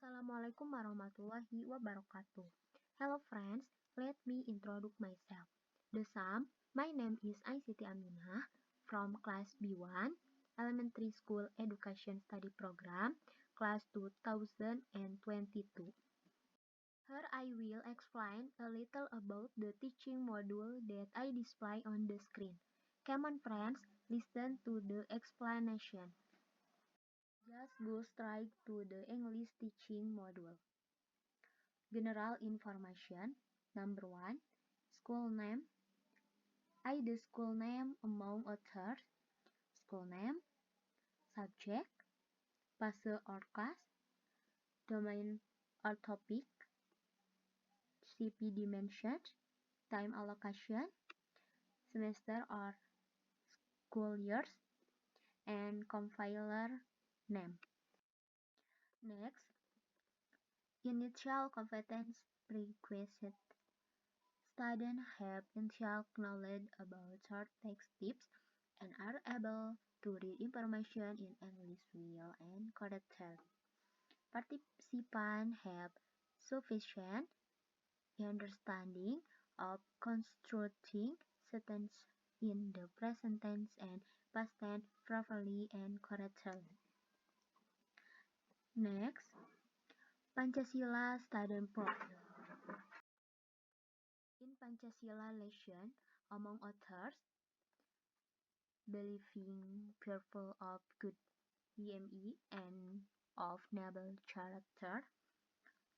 Assalamualaikum warahmatullahi wabarakatuh. Hello friends, let me introduce myself. My name is Aisiti Aminah from class B1, Elementary School Education Study Program, class 2022. Here I will explain a little about the teaching module that I display on the screen. Come on friends, listen to the explanation. Just go straight to the English teaching module. General information. Number 1. School name. The school name among others. School name. Subject. Phase or class. Domain or topic. CP dimensions. Time allocation. Semester or school years. And compiler name. Next. Initial competence prerequisite. Students have initial knowledge about short text tips and are able to read information in English well and correctly. Participants have sufficient understanding of constructing sentences in the present tense and past tense properly and correctly. Next, Pancasila student profile. In Pancasila lesson, among others, believing purpose of good DME and of noble character.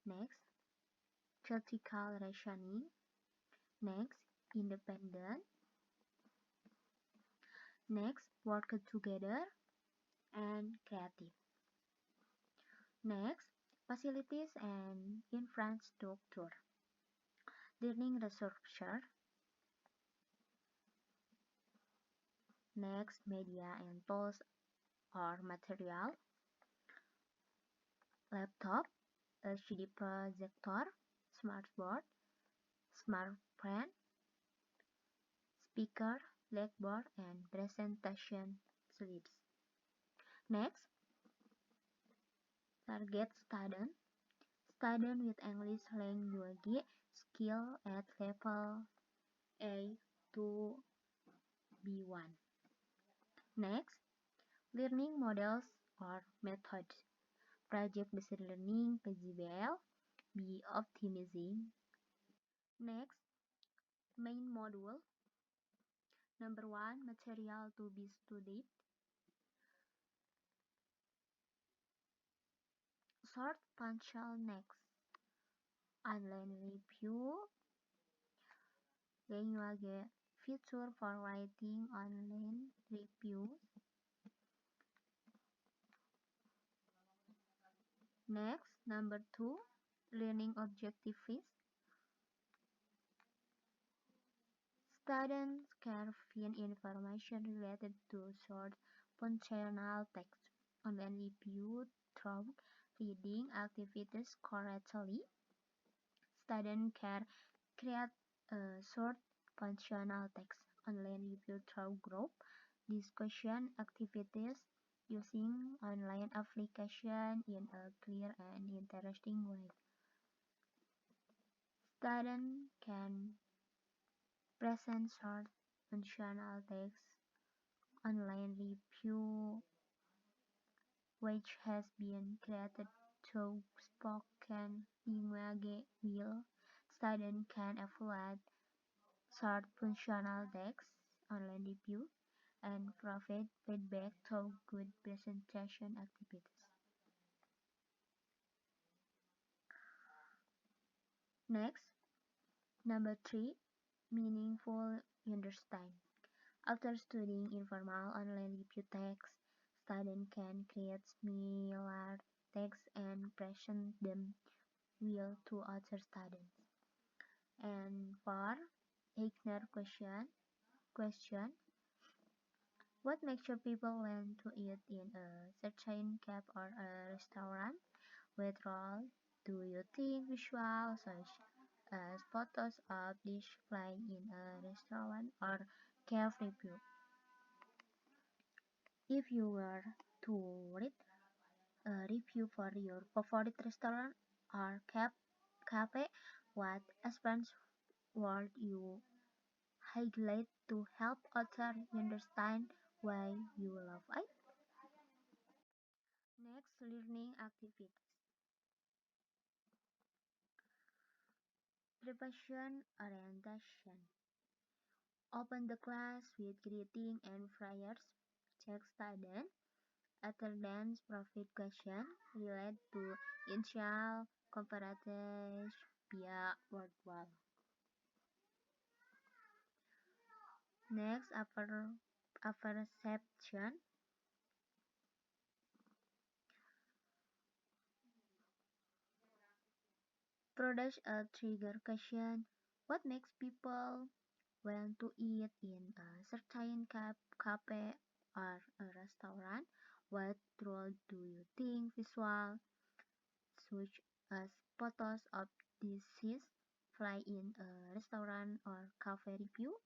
Next, critical rationing. Next, independent. Next, work together and creative. Next, facilities and infrastructure. Learning resources. Next, media and tools or material. Laptop, LCD projector, smartboard, smartpen, speaker, blackboard, and presentation slides. Next, target student. Student with English language skill at level A to B1. Next, learning models or methods. Project-based learning, PJBL, be optimizing. Next, main module. Number 1, material to be studied. Short functional next. Online review. Language feature for writing online reviews. Next, number 2, learning objectives. Students can find information related to short functional text. Online review through reading activities correctly. Students can create a short functional text. Online review through group discussion activities using online application in a clear and interesting way. Students can present short functional text online review which has been created through spoken language will. Students can evaluate short functional text online review and provide feedback through good presentation activities. Next, number 3, meaningful understanding. After studying informal online review text, students can create similar text and present them well to other students. And for Eigner question, what makes sure people learn to eat in a certain cafe or a restaurant? What role do you think visual such as photos of dish play in a restaurant or cafe review? If you were to read a review for your favorite restaurant or cafe. What aspects would you highlight to help others understand why you love it? Next, learning activities. Preparation orientation. Open the class with greeting and prayers. Check student attendance, profit question relate to initial comparative via word wall. Next, upper reception. Produce a trigger question. What makes people want to eat in a certain cafe or a restaurant? What role do you think visual, such as photos of dishes, play in a restaurant or cafe review?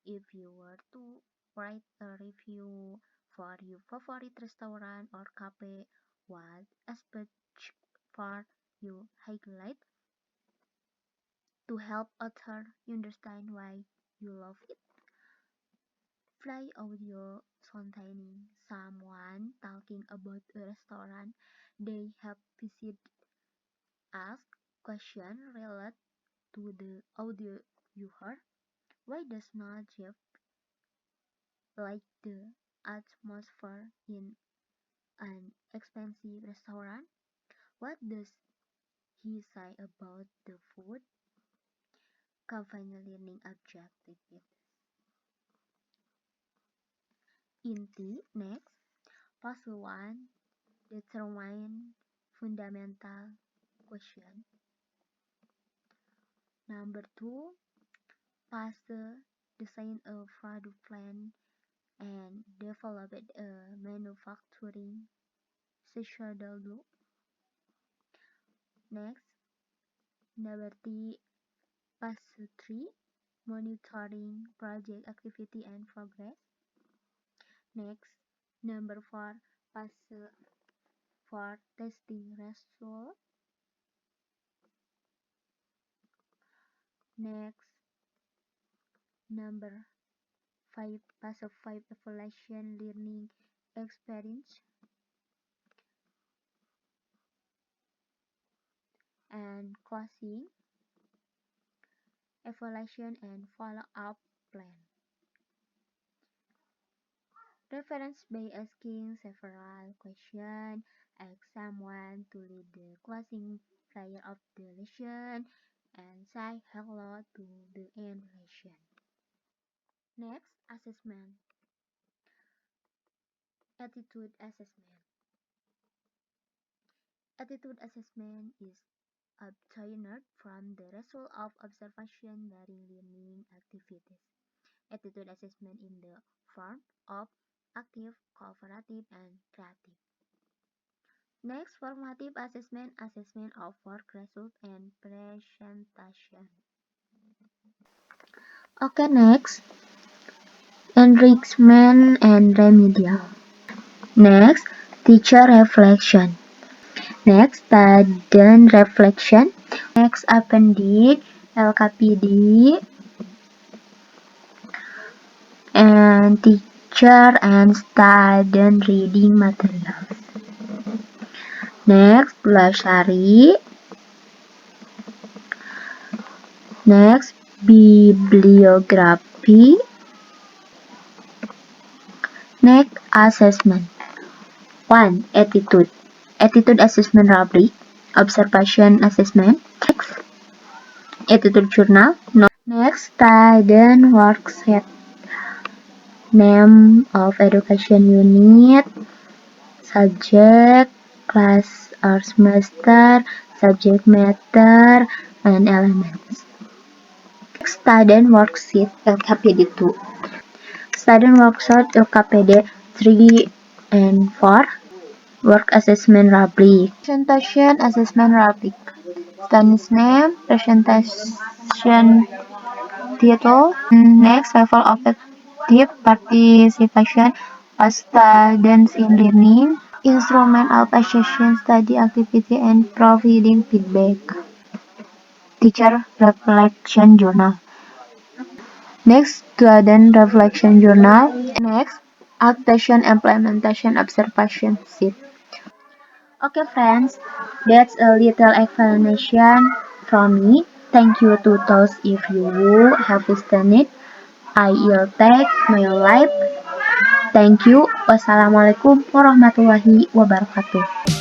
If you were to write a review for your favorite restaurant or cafe, what aspect part you highlight to help others understand why you love it? Play audio containing someone talking about a restaurant they have visited. Ask questions related to the audio you heard. Why does not Jeff like the atmosphere in an expensive restaurant? What does he say about the food? Combine learning objectives. Inti next, puzzle 1, determine fundamental question. Number 2, puzzle, design a product plan and develop a manufacturing schedule. Next, number 3, puzzle 3, monitoring project activity and progress. Next, number 4, puzzle 4, testing result. Next, number 5, puzzle 5, evaluation learning experience. And closing, evaluation and follow-up plan. Reference by asking several questions. Ask someone to lead the closing prayer of the lesson and say hello to the end lesson. Next, assessment. Attitude assessment. Attitude assessment is obtained from the result of observation during learning activities. Attitude assessment in the form of active, cooperative, and creative. Next, formative assessment, assessment of work result and presentation. Okay, next, enrichment and remedial. Next, teacher reflection. Next, student reflection. Next, appendix, LKPD, and teacher and student reading materials. Next, glossary. Next, bibliography. Next, assessment. 1. Attitude. Attitude assessment rubric. Observation assessment. Next, attitude journal. Next, student worksheet. Name of education unit, subject, class or semester, subject matter, and elements. Next, student worksheet LKPD 2. Student worksheet LKPD 3 and 4. Work assessment rubric. Presentation assessment rubric. Student's name, presentation title. Next, level of active participation of students in learning. Instrument of assessment study activity and providing feedback. Teacher reflection journal. Next, student reflection journal. Next, actation implementation observation sheet. Okay friends, that's a little explanation from me. Thank you to those if you have listened. I will take my life. Thank you. Wassalamualaikum warahmatullahi wabarakatuh.